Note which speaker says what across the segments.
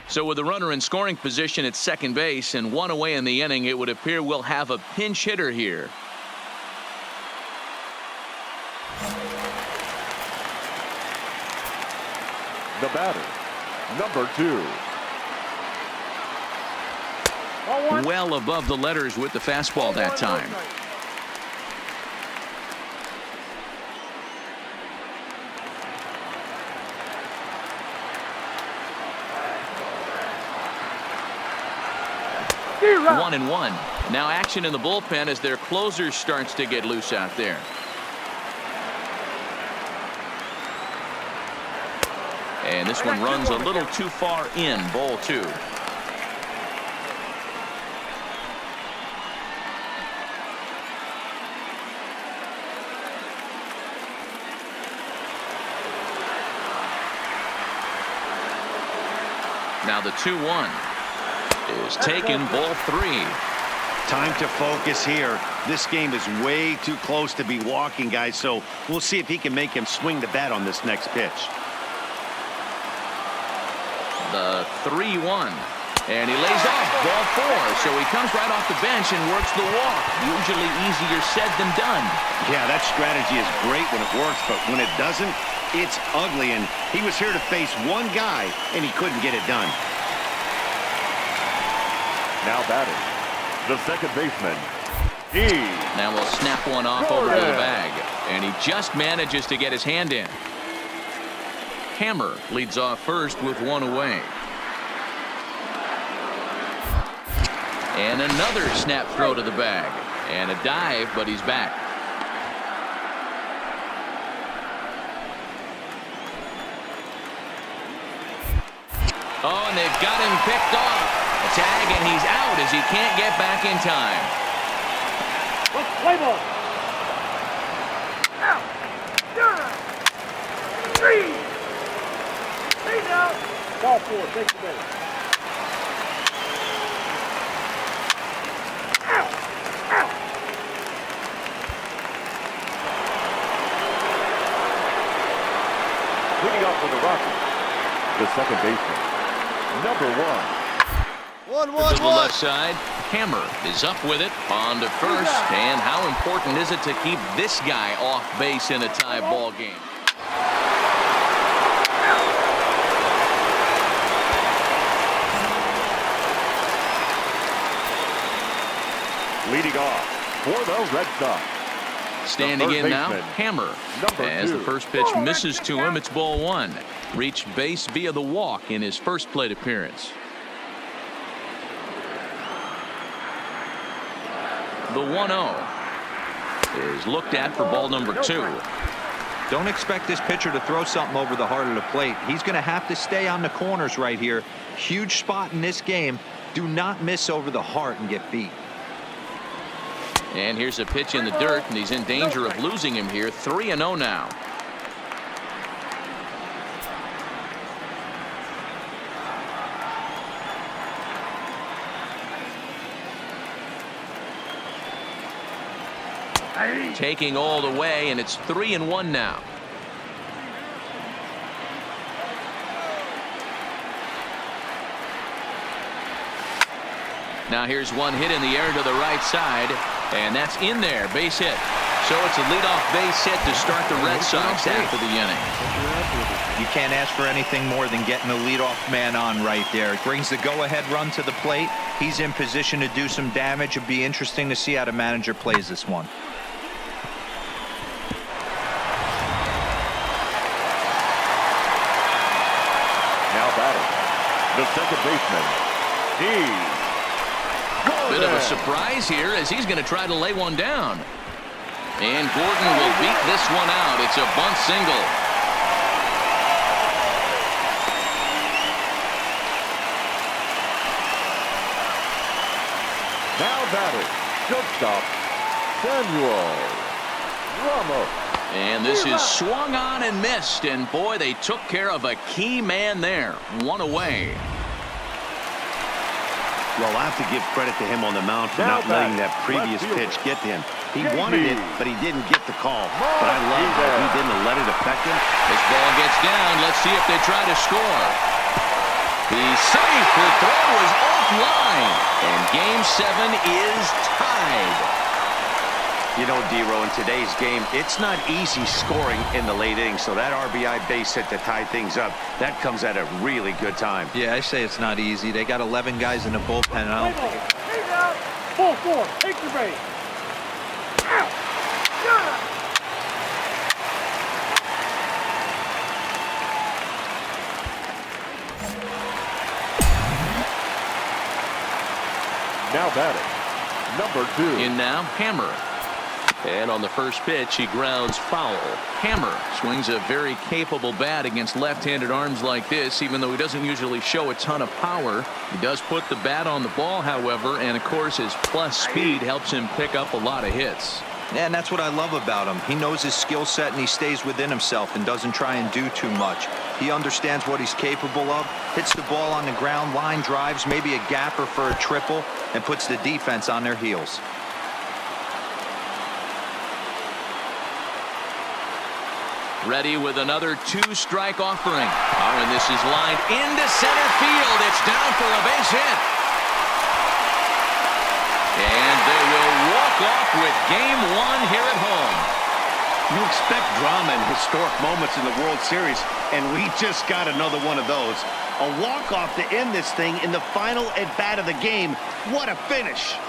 Speaker 1: So with the runner in scoring position at second base and one away in the inning, it would appear we'll have a pinch hitter here.
Speaker 2: The batter, number 2.
Speaker 1: Well above the letters with the fastball that time. One and one. Now action in the bullpen as their closer starts to get loose out there. And this one runs a little too far in. Ball 2. Now the 2-1 is taken. Ball 3.
Speaker 3: Time to focus here. This game is way too close to be walking, guys, so we'll see if he can make him swing the bat on this next pitch.
Speaker 1: The 3-1, and he lays off. Ball 4, so he comes right off the bench and works the walk. Usually easier said than done.
Speaker 3: Yeah, that strategy is great when it works, but when it doesn't, it's ugly, and he was here to face one guy and he couldn't get it done.
Speaker 2: Now batting, the second baseman,
Speaker 1: Now we'll snap one off over to the bag, and he just manages to get his hand in. Hammer leads off first with one away. And another snap throw to the bag, and a dive, but he's back. Oh, and they've got him picked off. A tag, and he's out as he can't get back in time.
Speaker 4: Play ball. Out. 3. Stay down. Ball 4. Take the base. Out. Out.
Speaker 2: leading off for the Rockies, the second baseman, number 1.
Speaker 1: To the left side. Hammer is up with it on to first. And how important is it to keep this guy off base in a tie ball game?
Speaker 2: Leading off for the Red Sox.
Speaker 1: Standing in now,
Speaker 2: baseman,
Speaker 1: Hammer. As the first pitch misses to him, it's ball 1. Reached base via the walk in his first plate appearance. The 1-0 is looked at for ball number 2.
Speaker 5: Don't expect this pitcher to throw something over the heart of the plate. He's going to have to stay on the corners right here. Huge spot in this game. Do not miss over the heart and get beat.
Speaker 1: And here's a pitch in the dirt, and he's in danger of losing him here. 3-0 now. Taking all the way, and it's 3-1 now. Now here's one hit in the air to the right side, and that's in there. Base hit. So it's a leadoff base hit to start the Red Sox half of the inning.
Speaker 5: You can't ask for anything more than getting the leadoff man on right there. It brings the go-ahead run to the plate. He's in position to do some damage. It'd be interesting to see how the manager plays this one.
Speaker 2: Now batting, the second baseman,
Speaker 1: Bit of a surprise here as he's going to try to lay one down. And Gordon will beat this one out. It's a bunt single.
Speaker 2: Now batting, shortstop, Samuel Ramos.
Speaker 1: And this is swung on and missed. And boy, they took care of a key man there. One away.
Speaker 3: Well, I have to give credit to him on the mound for not letting that previous pitch get to him. He wanted it, but he didn't get the call. But I love that he didn't let it affect him.
Speaker 1: This ball gets down. Let's see if they try to score. He's safe. The throw is offline. And Game 7 is tied.
Speaker 3: You know, D-Row, in today's game, it's not easy scoring in the late innings. So that RBI base hit to tie things up, that comes at a really good time.
Speaker 5: Yeah, I say it's not easy. They got 11 guys in the bullpen. I don't think it...
Speaker 4: Hey now, full four, take your base. Out. Yeah.
Speaker 2: Now batting, number 2.
Speaker 1: In now, Hammer. And on the first pitch, he grounds foul. Hammer swings a very capable bat against left-handed arms like this, even though he doesn't usually show a ton of power. He does put the bat on the ball, however, and of course his plus speed helps him pick up a lot of hits.
Speaker 5: And that's what I love about him. He knows his skill set and he stays within himself and doesn't try and do too much. He understands what he's capable of, hits the ball on the ground, line drives, maybe a gapper for a triple, and puts the defense on their heels.
Speaker 1: Ready with another two-strike offering. Oh, and this is lined into center field. It's down for a base hit. And they will walk off with Game 1 here at home.
Speaker 3: You expect drama and historic moments in the World Series, and we just got another one of those. A walk-off to end this thing in the final at-bat of the game. What a finish.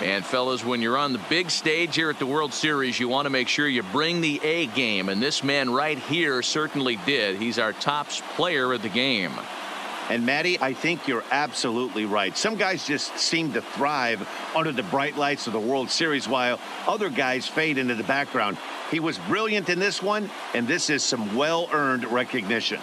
Speaker 1: And fellas, when you're on the big stage here at the World Series, you want to make sure you bring the A game. And this man right here certainly did. He's our top player of the game.
Speaker 3: And Matty, I think you're absolutely right. Some guys just seem to thrive under the bright lights of the World Series while other guys fade into the background. He was brilliant in this one, and this is some well-earned recognition.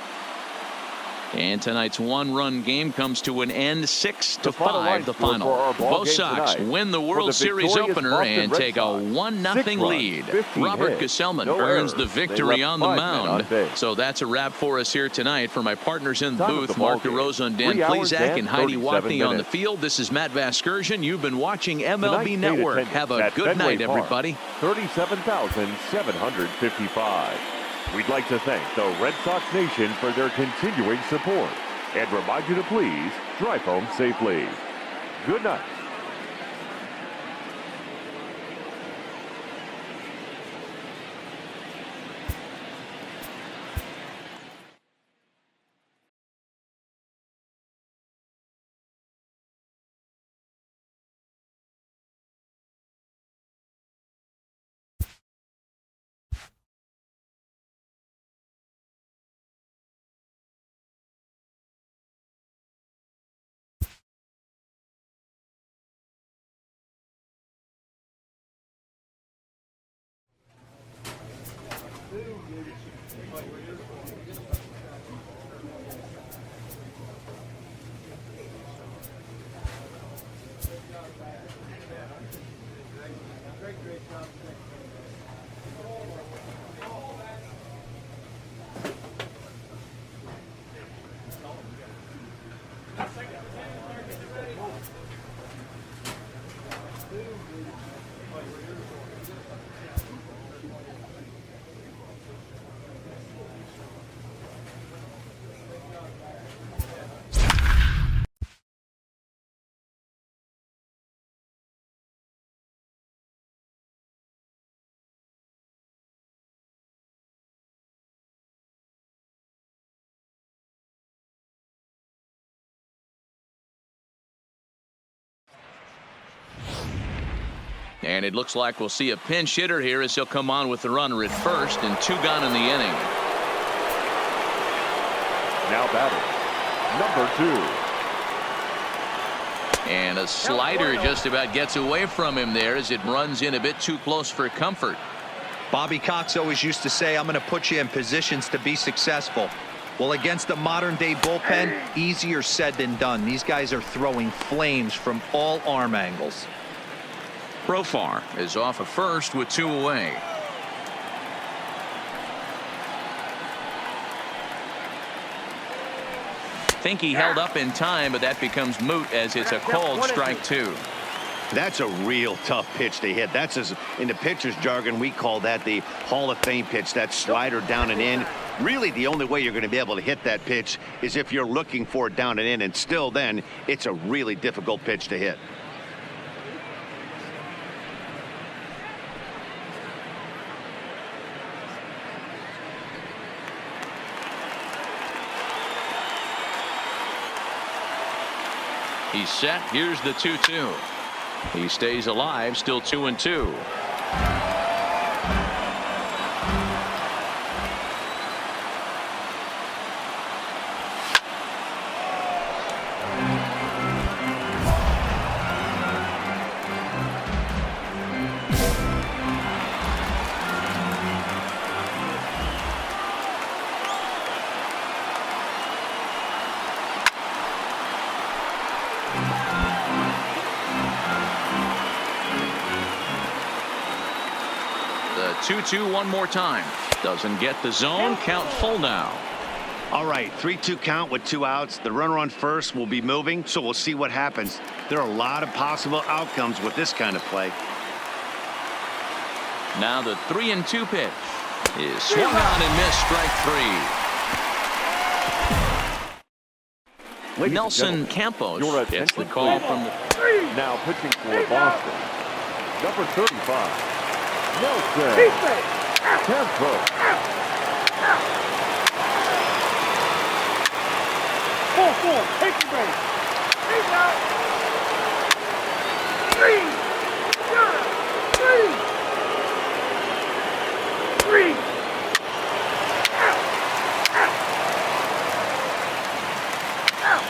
Speaker 1: And tonight's one-run game comes to an end, 6-5 the final. Both Sox win the World Series opener and take a 1-0 lead. Robert Gesellman earns the victory on the mound. So that's a wrap for us here tonight. For my partners in the booth, Mark DeRosa and Dan Plesac and Heidi Watney on the field, this is Matt Vasgersian. You've been watching MLB Network. Have a good night, everybody.
Speaker 2: 37,755. We'd like to thank the Red Sox Nation for their continuing support and remind you to please drive home safely. Good night.
Speaker 1: And it looks like we'll see a pinch hitter here as he'll come on with the runner at first, and 2 gone in the inning.
Speaker 2: Now batting, number 2.
Speaker 1: And a slider just about gets away from him there as it runs in a bit too close for comfort.
Speaker 5: Bobby Cox always used to say, I'm going to put you in positions to be successful. Well, against a modern-day bullpen, easier said than done. These guys are throwing flames from all arm angles.
Speaker 1: Profar is off at first with 2 away. Think he held up in time, but that becomes moot as it's a called strike 2.
Speaker 3: That's a real tough pitch to hit. That's, as in the pitcher's jargon, we call that the Hall of Fame pitch. That slider down and in. Really, the only way you're going to be able to hit that pitch is if you're looking for it down and in, and still then, it's a really difficult pitch to hit.
Speaker 1: He's set. Here's the 2-2. He stays alive, still 2-2. The 2-2 one more time. Doesn't get the zone. Count full now.
Speaker 3: All right, 3-2 count with 2 outs. The runner on first will be moving, so we'll see what happens. There are a lot of possible outcomes with this kind of play.
Speaker 1: Now the 3-2 pitch is swung on and missed, strike 3. Nelson Campos gets the call from the...
Speaker 2: Now pitching for Boston, number 35. Nelson Campos.
Speaker 4: 4-4, take the base. He's out. 3. 3. Out. Out.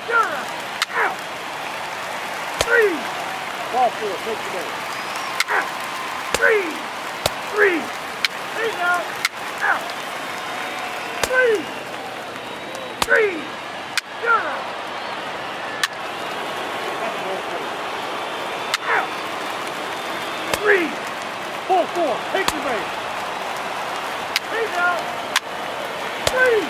Speaker 4: Out. Out. 3. Ball 4, take the base. Out. 3. 3. He's out. Out. 3. 3. Out. 3. 4-4. Take the base. He's out. 3.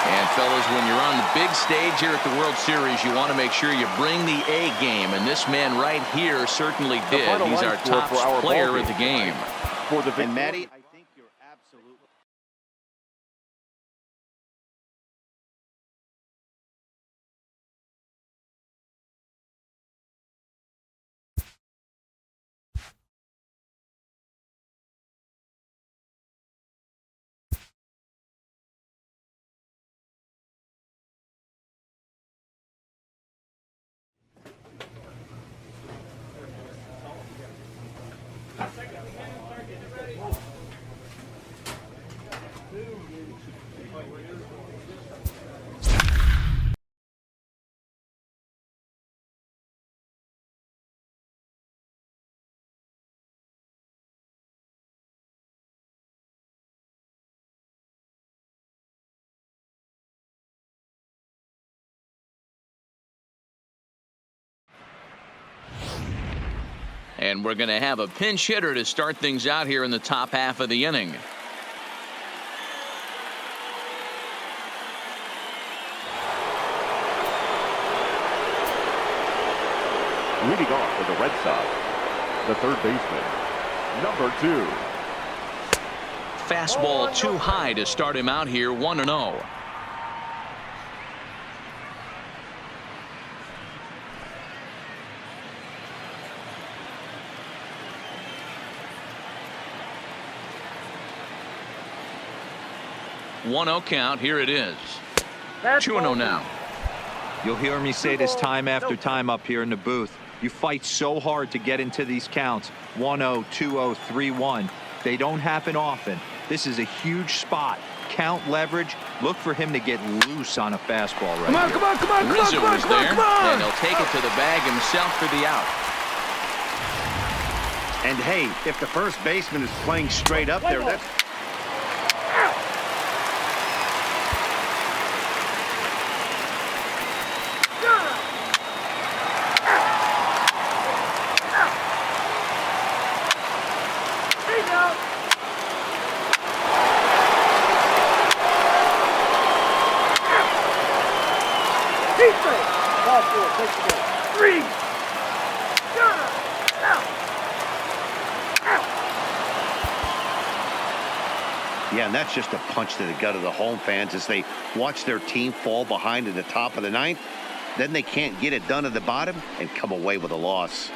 Speaker 1: And fellas, when you're on the big stage here at the World Series, you want to make sure you bring the A game, and this man right here certainly did. He's our top player of the game.
Speaker 3: And Matty, I think you're absolutely...
Speaker 1: And we're going to have a pinch hitter to start things out here in the top half of the inning.
Speaker 2: Leading off for the Red Sox, the third baseman, number 2.
Speaker 1: Fastball too high to start him out here, 1-0. One-zero count. Here it is. 2-0 now.
Speaker 5: You'll hear me say this time after time up here in the booth. You fight so hard to get into these counts. 1-0, 2-0, 3-1. They don't happen often. This is a huge spot. Count leverage. Look for him to get loose on a fastball right here.
Speaker 1: Come on. Rizzo is there, and he'll take it to the bag himself for the out.
Speaker 3: And hey, if the first baseman is playing straight up there, that's... Yeah, and that's just a punch to the gut of the home fans as they watch their team fall behind in the top of the ninth. Then they can't get it done at the bottom and come away with a loss.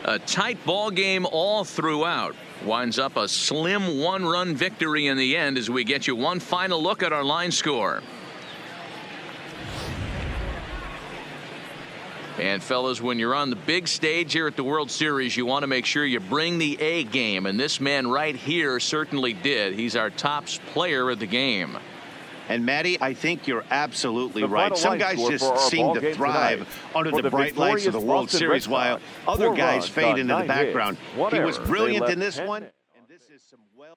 Speaker 1: A tight ball game all throughout. Winds up a slim one-run victory in the end as we get you one final look at our line score. And fellas, when you're on the big stage here at the World Series, you want to make sure you bring the A game, and this man right here certainly did. He's our top player of the game.
Speaker 3: And Matty, I think you're absolutely right. Some guys just seem to thrive under the bright lights of the World Series, while other guys fade into the background. He was brilliant in this one. And this is some well.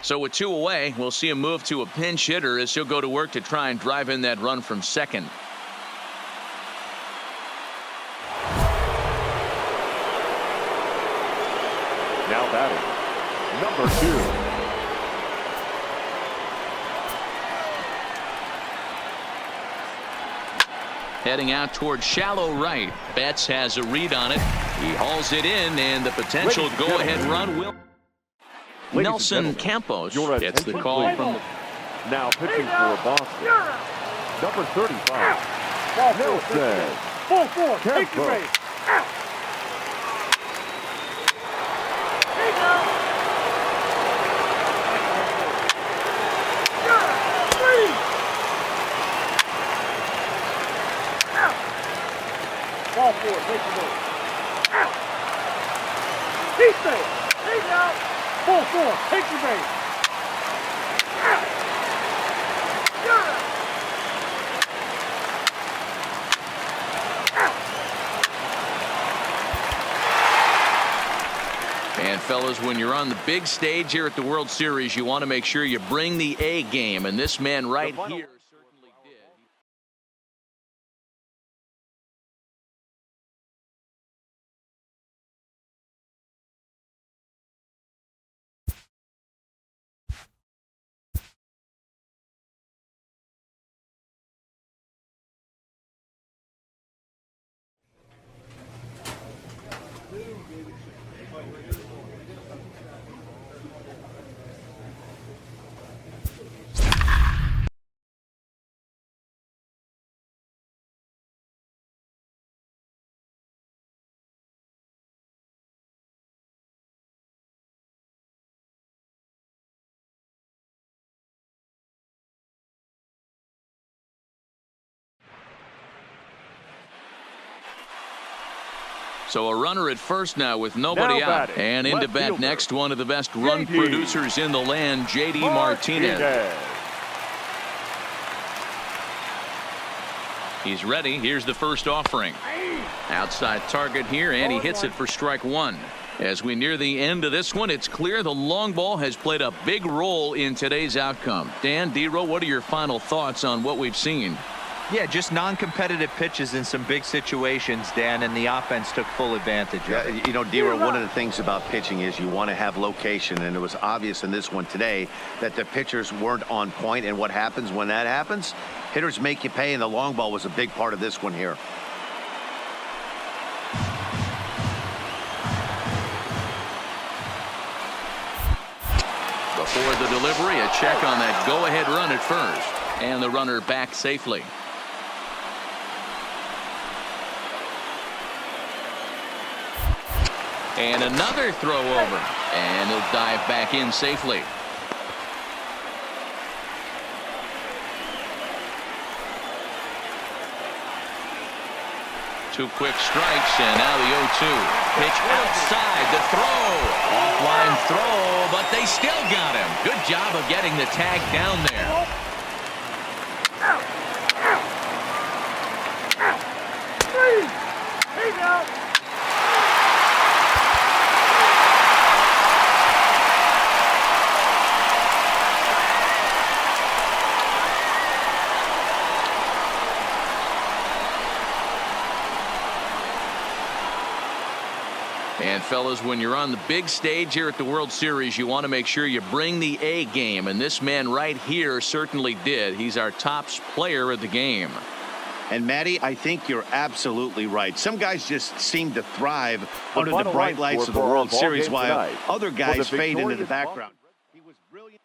Speaker 1: So with 2 away, we'll see him move to a pinch hitter as he'll go to work to try and drive in that run from second.
Speaker 2: Now batting, number 2.
Speaker 1: Heading out toward shallow right. Betts has a read on it. He hauls it in, and the potential go-ahead run will... Nelson Campos gets the call from the...
Speaker 2: Now pitching for Boston, number 35, Nelson Campos.
Speaker 4: Ball 4, take the ball. He's safe. He's out. Ball 4, take your base.
Speaker 1: And fellas, when you're on the big stage here at the World Series, you want to make sure you bring the A game, and this man right here So a runner at first now with nobody out. And into bat next, one of the best run producers in the land, J.D. Martinez. He's ready. Here's the first offering. Outside target here, and he hits it for strike one. As we near the end of this one, it's clear the long ball has played a big role in today's outcome. Dan, D-Row, what are your final thoughts on what we've seen?
Speaker 5: Yeah, just non-competitive pitches in some big situations, Dan, and the offense took full advantage of it.
Speaker 3: You know, D-Row, one of the things about pitching is you want to have location, and it was obvious in this one today that the pitchers weren't on point, and what happens when that happens? Hitters make you pay, and the long ball was a big part of this one here.
Speaker 1: Before the delivery, a check on that go-ahead run at first, and the runner back safely. And another throw over, and he'll dive back in safely. Two quick strikes, and now the 0-2. Pitch outside, the throw. Offline throw, but they still got him. Good job of getting the tag down there. And fellas, when you're on the big stage here at the World Series, you want to make sure you bring the A game, and this man right here certainly did. He's our top player of the game.
Speaker 3: And Matty, I think you're absolutely right. Some guys just seem to thrive under the bright lights of the World Series, while other guys fade into the background. He was brilliant.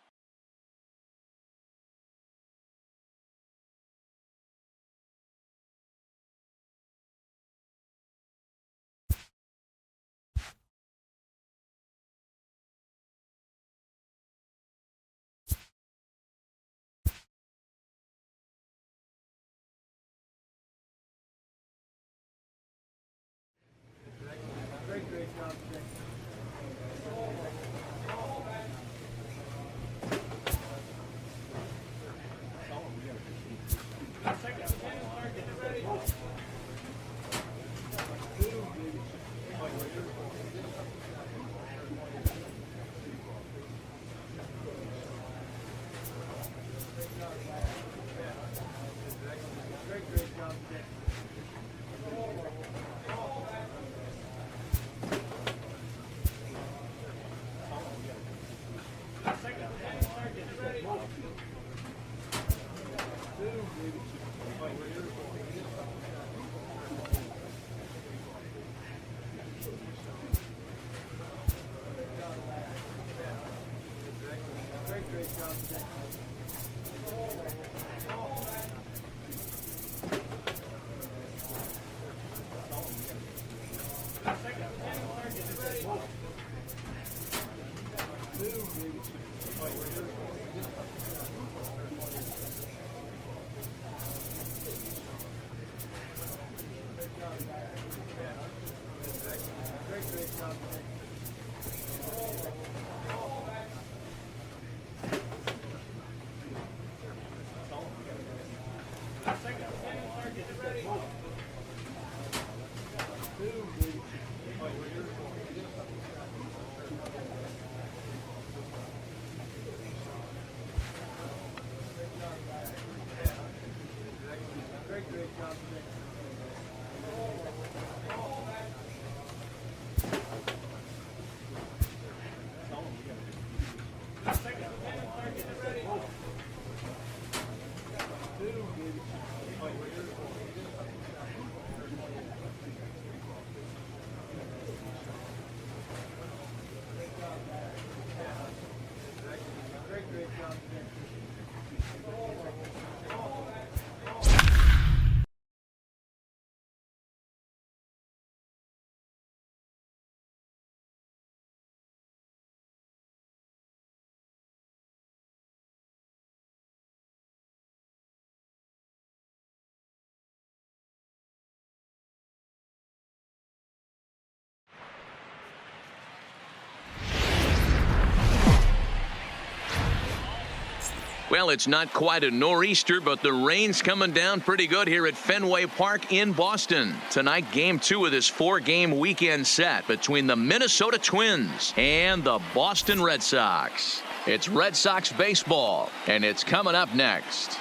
Speaker 1: Well, it's not quite a nor'easter, but the rain's coming down pretty good here at Fenway Park in Boston. Tonight, game 2 of this 4-game weekend set between the Minnesota Twins and the Boston Red Sox. It's Red Sox baseball, and it's coming up next.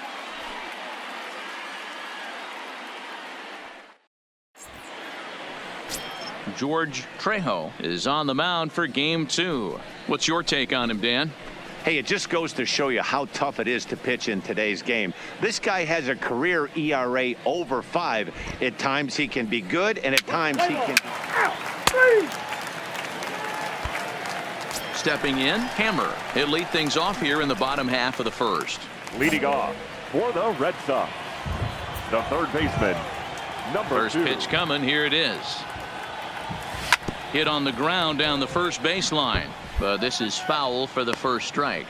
Speaker 1: George Trejo is on the mound for game 2. What's your take on him, Dan?
Speaker 3: Hey, it just goes to show you how tough it is to pitch in today's game. This guy has a career ERA over 5. At times he can be good, and at times he can...
Speaker 1: Stepping in, Hammer. He'll lead things off here in the bottom half of the first.
Speaker 2: Leading off for the Red Sox, the third baseman, number 2.
Speaker 1: First pitch coming. Here it is. Hit on the ground down the first baseline. But this is foul for the first strike.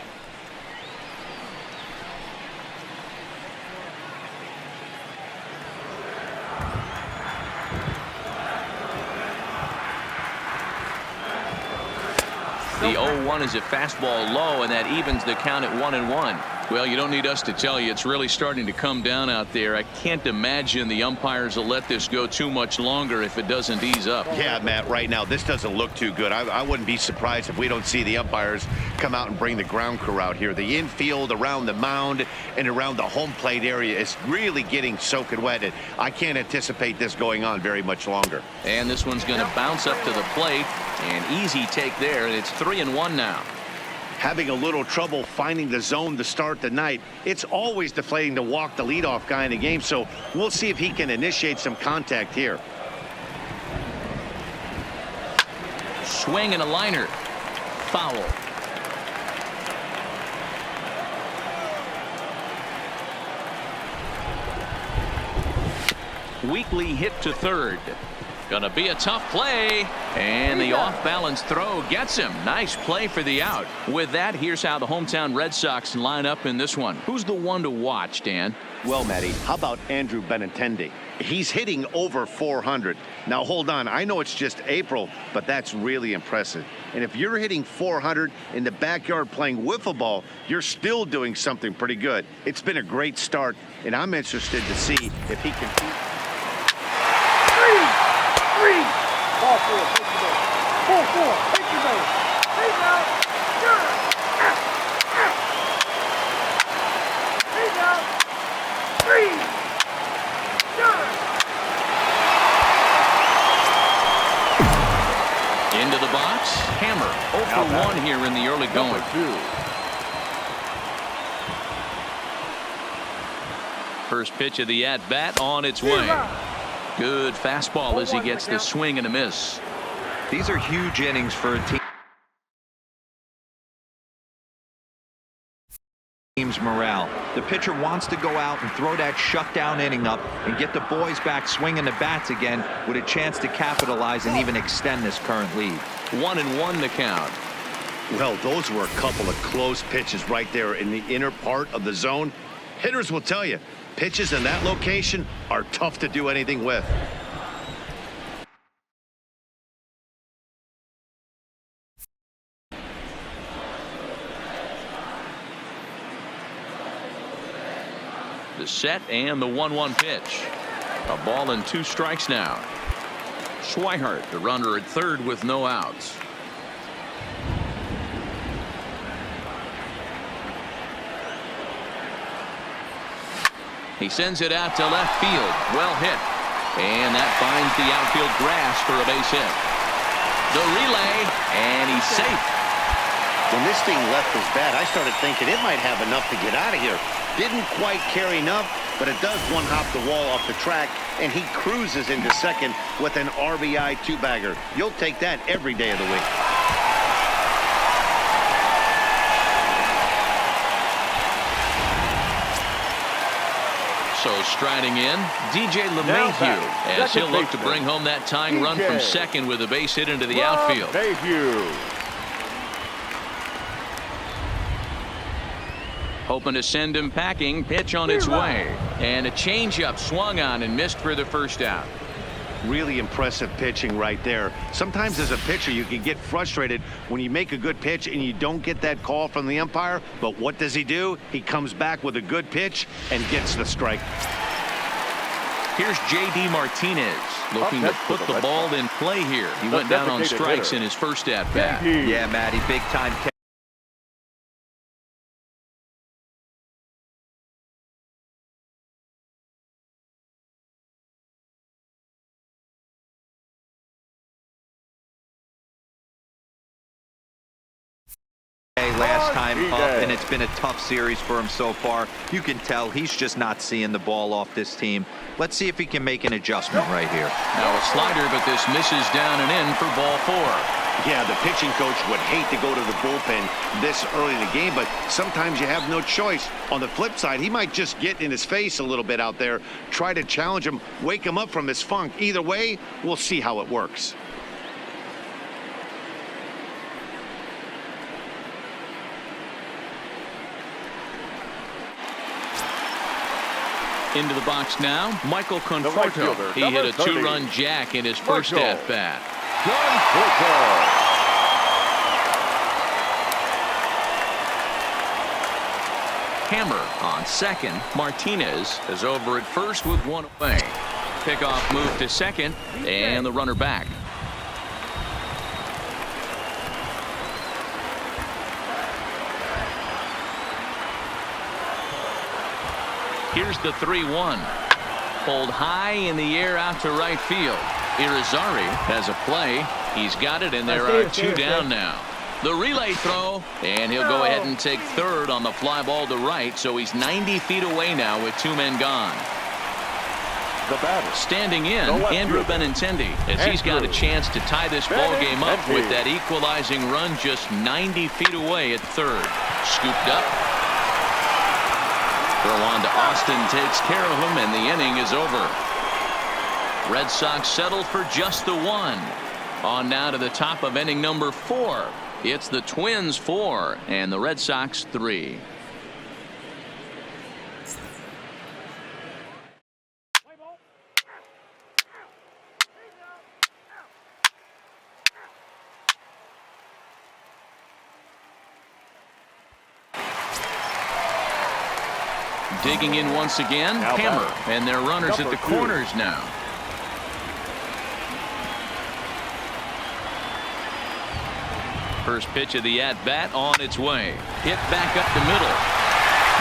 Speaker 1: The 0-1 is a fastball low, and that evens the count at 1-1. Well, you don't need us to tell you it's really starting to come down out there. I can't imagine the umpires will let this go too much longer if it doesn't ease up.
Speaker 3: Yeah, Matt, right now this doesn't look too good. I wouldn't be surprised if we don't see the umpires come out and bring the ground crew out here. The infield around the mound and around the home plate area is really getting soaking wet. And I can't anticipate this going on very much longer.
Speaker 1: And this one's going to bounce up to the plate. An easy take there, and it's 3-1 now.
Speaker 3: Having a little trouble finding the zone to start the night. It's always deflating to walk the leadoff guy in the game, so we'll see if he can initiate some contact here.
Speaker 1: Swing and a liner. Foul. Weekly hit to third. Gonna be a tough play, and the off-balance throw gets him. Nice play for the out. With that, here's how the hometown Red Sox line up in this one. Who's the one to watch, Dan?
Speaker 3: Well, Matty, how about Andrew Benintendi? He's hitting over 400. Now, hold on. I know it's just April, but that's really impressive. And if you're hitting 400 in the backyard playing wiffle ball, you're still doing something pretty good. It's been a great start, and I'm interested to see if he can...
Speaker 4: Ball 4, take the base. Ball 4, take the base. Hey now, hey now, 3,
Speaker 1: Into the box, Hammer. 0 for 1 here in the early going. First pitch of the at-bat on its way. Good fastball as he gets the swing and a miss.
Speaker 5: These are huge innings for a team's morale. The pitcher wants to go out and throw that shutdown inning up and get the boys back swinging the bats again with a chance to capitalize and even extend this current lead.
Speaker 1: 1-1 the count.
Speaker 3: Well, those were a couple of close pitches right there in the inner part of the zone. Hitters will tell you, pitches in that location are tough to do anything with.
Speaker 1: The set and the 1-1 pitch. A ball and 2 strikes now. Swihart, the runner at third with no outs. He sends it out to left field. Well hit. And that finds the outfield grass for a base hit. The relay, and he's safe.
Speaker 3: When this thing left his bat, I started thinking it might have enough to get out of here. Didn't quite carry enough, but it does one-hop the wall off the track, and he cruises into second with an RBI 2-bagger. You'll take that every day of the week.
Speaker 1: So striding in, DJ LeMahieu, as he'll look to bring home that tying run from second with a base hit into the outfield. Hoping to send him packing. Pitch on its way. And a changeup swung on and missed for the first out.
Speaker 3: Really impressive pitching right there. Sometimes as a pitcher, you can get frustrated when you make a good pitch and you don't get that call from the umpire. But what does he do? He comes back with a good pitch and gets the strike.
Speaker 1: Here's J.D. Martinez looking to put the ball in play here. He went down on strikes in his first at-bat.
Speaker 5: Yeah, Matty, big-time catch. Last time up, and it's been a tough series for him so far. You can tell he's just not seeing the ball off this team. Let's see if he can make an adjustment right here.
Speaker 1: Now a slider, but this misses down and in for ball 4.
Speaker 3: Yeah, the pitching coach would hate to go to the bullpen this early in the game, but sometimes you have no choice. On the flip side, he might just get in his face a little bit out there, try to challenge him, wake him up from his funk. Either way, we'll see how it works.
Speaker 1: Into the box now, Michael Conforto. He hit a 2-run jack in his first at-bat. Hammer on second. Martinez is over at first with 1 away. Pickoff move to second, and the runner back. Here's the 3-1. Pulled high in the air out to right field. Irizarry has a play. He's got it, and there are 2 down now. The relay throw, and he'll go ahead and take third on the fly ball to right, so he's 90 feet away now with 2 men gone.
Speaker 2: The batter.
Speaker 1: Standing in, Andrew Benintendi, as he's got a chance to tie this ball game up with that equalizing run just 90 feet away at third. Scooped up. Throw on to Austin, takes care of him, and the inning is over. Red Sox settle for just the 1. On now to the top of inning number 4. It's the Twins 4 and the Red Sox 3. Digging in once again, Hammer, and their runners at the corners now. First pitch of the at-bat on its way. Hit back up the middle.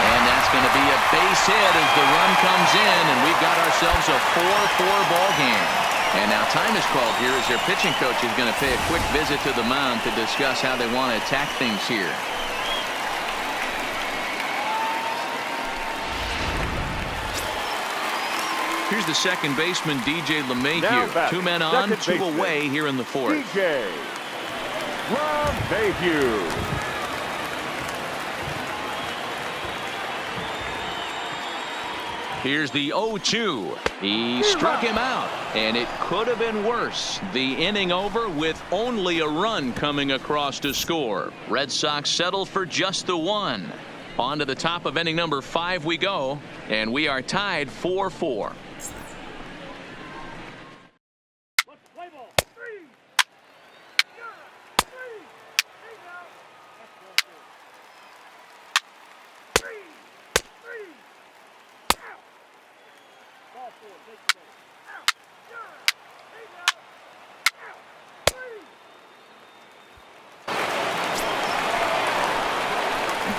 Speaker 1: And that's going to be a base hit as the run comes in, and we've got ourselves a 4-4 ball game. And now time is called here as their pitching coach is going to pay a quick visit to the mound to discuss how they want to attack things here. Here's the second baseman, DJ LeMahieu. 2 men on, 2 away here in the 4th.
Speaker 2: DJ LeMahieu.
Speaker 1: Here's the 0-2. He struck him out, and it could have been worse. The inning over with only a run coming across to score. Red Sox settle for just the 1. On to the top of inning number 5 we go, and we are tied 4-4.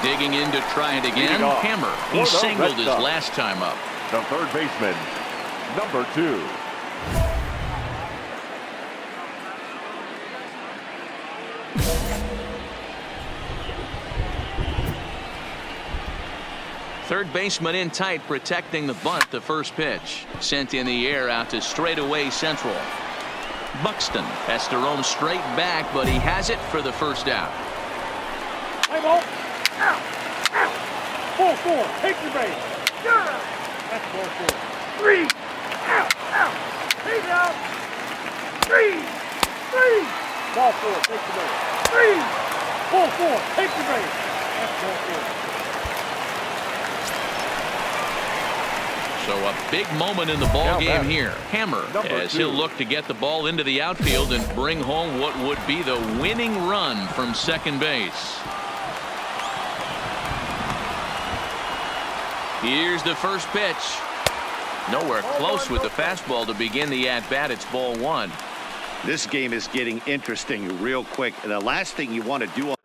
Speaker 1: Digging in to try it again. Hammer. He singled his last time up.
Speaker 2: The third baseman, number 2.
Speaker 1: Third baseman in tight, protecting the bunt. The first pitch sent in the air out to straightaway central. Buxton has to roam straight back, but he has it for the first out.
Speaker 4: Hey, ball. 4-4. Take your base. That's 4-4. 3. Take out. 3. Ball 4. Take your base. 3. 4-4. Take your base. That's 4-4.
Speaker 1: So So a big moment in the ball game here. Hammer, as he'll look to get the ball into the outfield and bring home what would be the winning run from second base. Here's the first pitch. Nowhere close with the fastball to begin the at-bat. It's ball one.
Speaker 3: This game is getting interesting real quick. And the last thing you want to do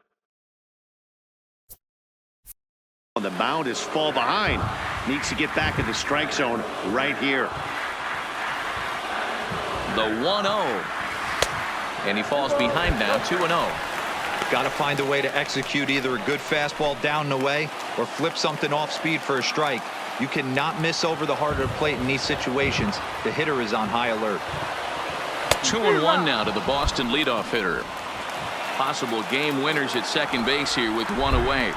Speaker 3: on the mound is fall behind. Needs to get back in the strike zone right here.
Speaker 1: The 1-0. And he falls behind now, 2-0.
Speaker 5: Got to find a way to execute either a good fastball down and away or flip something off speed for a strike. You cannot miss over the heart of the plate in these situations. The hitter is on high alert.
Speaker 1: 2-1 now to the Boston leadoff hitter. Possible game winners at second base here with one away.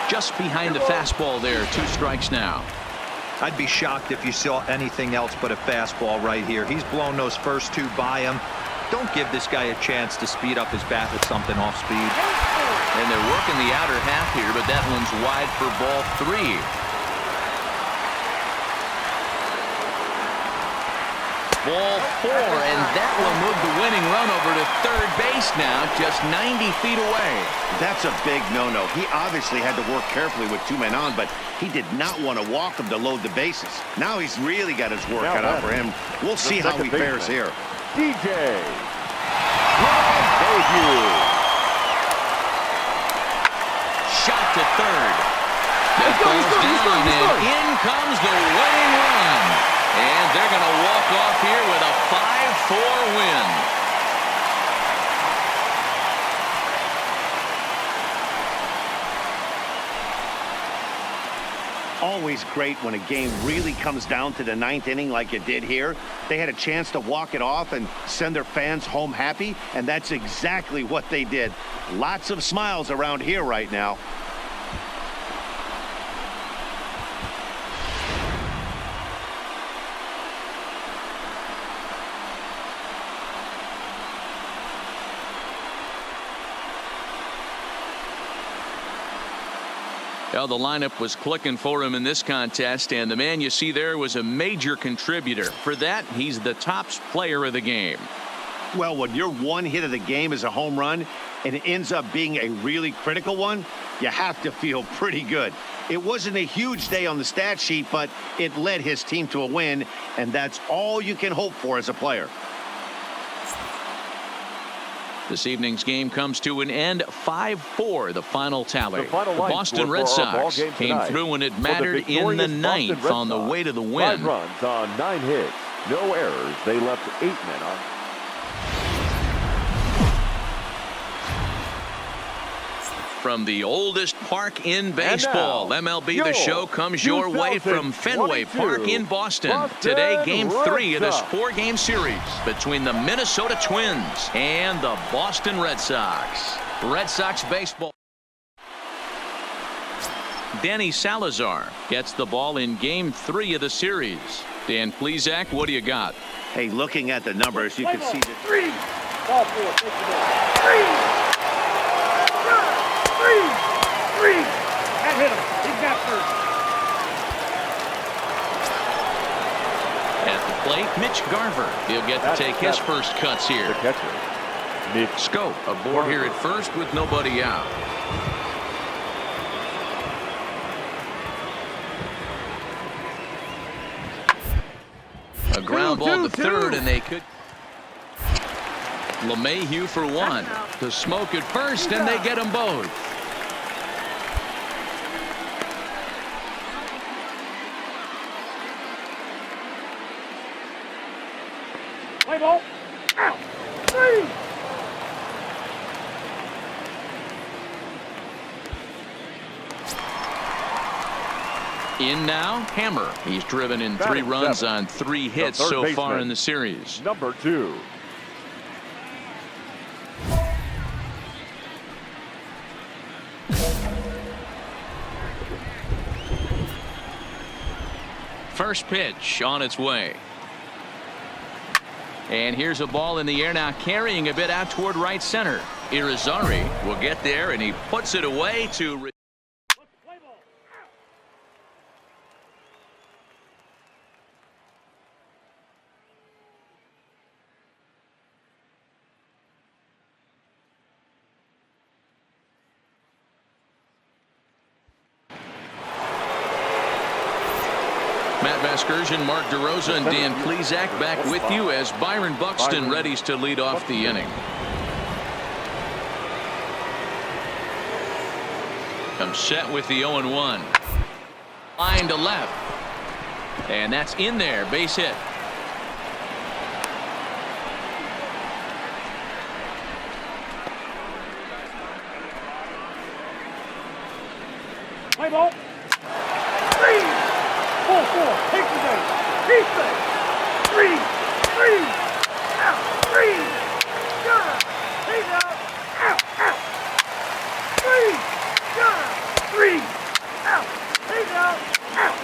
Speaker 1: Just behind the fastball there. 2 strikes now.
Speaker 5: I'd be shocked if you saw anything else but a fastball right here. He's blown those first 2 by him. Don't give this guy a chance to speed up his bat with something off speed.
Speaker 1: And they're working the outer half here, but that one's wide for ball 3. Ball 4, and that will move the winning run over to third base now, just 90 feet away.
Speaker 3: That's a big no-no. He obviously had to work carefully with 2 men on, but he did not want to walk him to load the bases. Now he's really got his work cut out for him. We'll see how he fares here.
Speaker 2: DJ. Debut.
Speaker 1: Shot to third. That goes down, and in comes the winning run. And they're going to walk off here with a 5-4 win.
Speaker 3: Always great when a game really comes down to the 9th inning like it did here. They had a chance to walk it off and send their fans home happy, and that's exactly what they did. Lots of smiles around here right now.
Speaker 1: Well, the lineup was clicking for him in this contest, and the man you see there was a major contributor. For that, he's the top player of the game.
Speaker 3: Well, when your one hit of the game is a home run and it ends up being a really critical one, you have to feel pretty good. It wasn't a huge day on the stat sheet, but it led his team to a win, and that's all you can hope for as a player.
Speaker 1: This evening's game comes to an end, 5-4, the final tally.
Speaker 2: The
Speaker 1: Boston Red Sox came through when it mattered in the 9th on the way to the win.
Speaker 2: 5 runs on 9 hits, no errors. They left 8 men on.
Speaker 1: From the oldest park in baseball, MLB The Show comes your way from Fenway Park in Boston. Today, Game 3 of this 4-game series between the Minnesota Twins and the Boston Red Sox. Red Sox baseball. Danny Salazar gets the ball in Game 3 of the series. Dan Plesac, what do you got?
Speaker 3: Hey, looking at the numbers, you can see that
Speaker 4: 3. Ball 4. 3. That hit him. He's got first.
Speaker 1: At the plate, Mitch Garver. He'll get to take his first cuts here.
Speaker 2: The catcher, Mitch
Speaker 1: Scope aboard here at first with nobody out. A ground ball to third, and they could. LeMahieu for 1. To Smoke at first, and they get them both.
Speaker 4: Play ball. Out. 3.
Speaker 1: In now, Hammer. He's driven in 3 runs on 3 hits so far in the series.
Speaker 2: Number 2.
Speaker 1: First pitch on its way. And here's a ball in the air now, carrying a bit out toward right center. Irizarry will get there, and he puts it away to... Matt Vasgersian, Mark DeRosa, and Dan Klezak back with you as Byron Buxton readies to lead off the inning. Comes set with the 0-1. Line to left. And that's in there. Base hit.
Speaker 4: Play ball. 4-4. Take the game. Defense. 3. Out. 3. Got. He's out. Out. 3. Got. 3. Out. He's out. Out.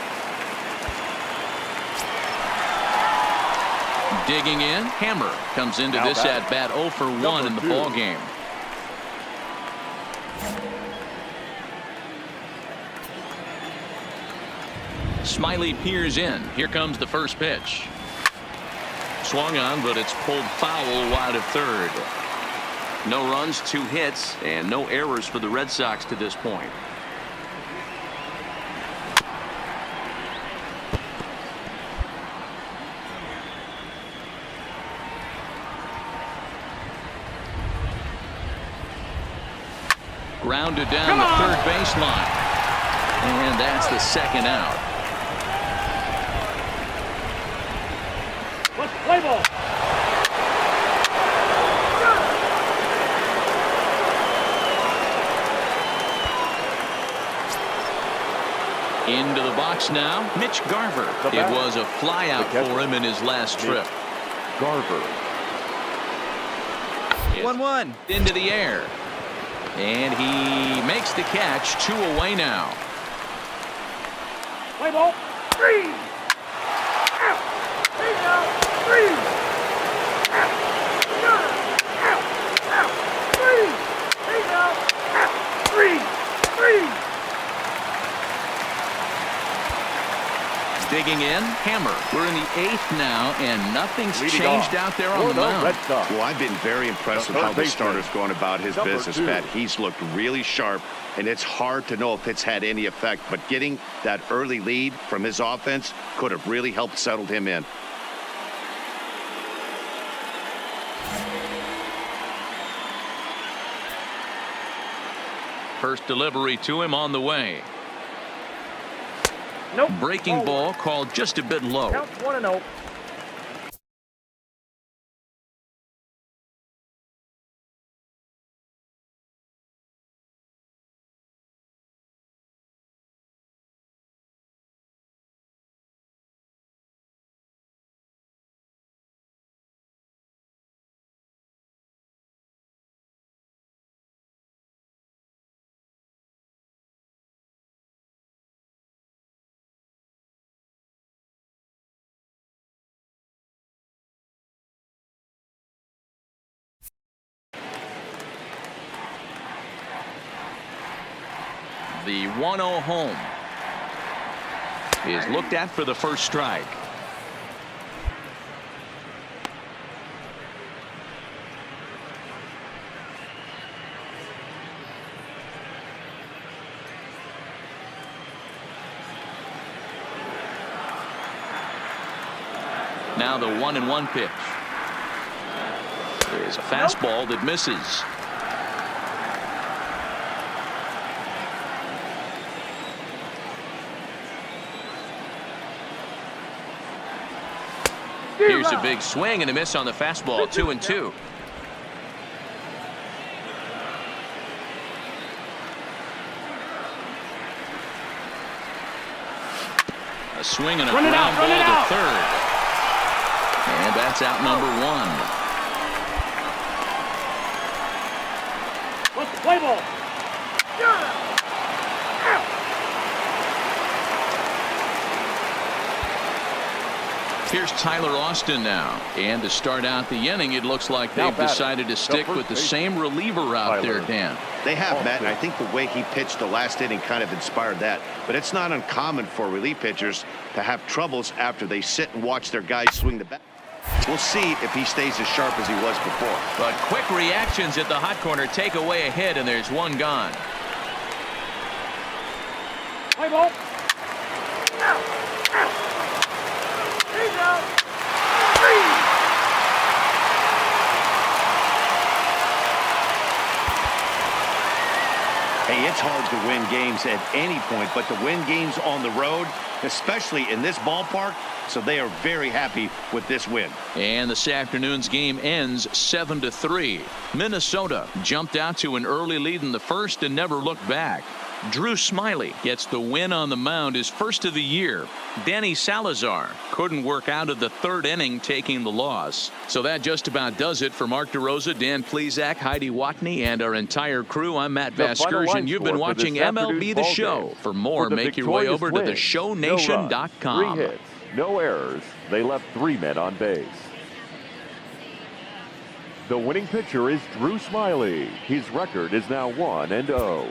Speaker 1: Digging in, Hammer comes into this at bat 0 for 1 in the ball game. Smiley peers in. Here comes the first pitch. Swung on, but it's pulled foul wide of third. No runs, 2 hits, and no errors for the Red Sox to this point. Grounded down the third baseline. And that's the second out.
Speaker 4: Let's play ball.
Speaker 1: Into the box now, Mitch Garver. It was a flyout for him in his last trip.
Speaker 2: Garver.
Speaker 1: 1-1 into the air. And he makes the catch. 2 away now.
Speaker 4: Play ball. 3. Out. He's out. 3. Out. Out. Out. 3. He's out. Out. 3.
Speaker 1: Digging in, Hammer. We're in the 8th now, and nothing's changed out there on the mound.
Speaker 3: Well, I've been very impressed with how the starter's going about his business, Pat. He's looked really sharp, and it's hard to know if it's had any effect, but getting that early lead from his offense could have really helped settle him in.
Speaker 1: First delivery to him on the way.
Speaker 4: Nope.
Speaker 1: Breaking ball called just a bit low.
Speaker 4: Counts 1-0.
Speaker 1: The 1-0 home is looked at for the first strike. Now the 1-1 pitch. There's a fastball that misses. Here's a big swing and a miss on the fastball. 2-2. A swing and a ground ball to third. And that's out number 1.
Speaker 4: Let's play ball.
Speaker 1: Here's Tyler Austin now. And to start out the inning, it looks like they've decided to stick with the same reliever out there, Dan.
Speaker 3: They have, Matt, and I think the way he pitched the last inning kind of inspired that. But it's not uncommon for relief pitchers to have troubles after they sit and watch their guys swing the bat. We'll see if he stays as sharp as he was before.
Speaker 1: But quick reactions at the hot corner take away a hit, and there's one gone.
Speaker 4: Play ball. He's out.
Speaker 3: Hey, it's hard to win games at any point, but to win games on the road, especially in this ballpark, so they are very happy with this win.
Speaker 1: And this afternoon's game ends 7-3. Minnesota jumped out to an early lead in the first and never looked back. Drew Smyly gets the win on the mound, his first of the year. Danny Salazar couldn't work out of the third inning, taking the loss. So that just about does it for Mark DeRosa, Dan Plesac, Heidi Watney, and our entire crew. I'm Matt Vasgersian. You've been watching MLB The Show. For more, make your way over to theshownation.com.
Speaker 2: 3 hits, no errors. They left 3 men on base. The winning pitcher is Drew Smyly. His record is now 1-0.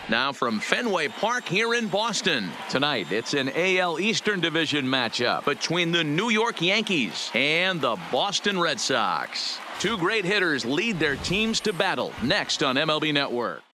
Speaker 1: Now from Fenway Park here in Boston. Tonight, it's an AL Eastern Division matchup between the New York Yankees and the Boston Red Sox. Two great hitters lead their teams to battle next on MLB Network.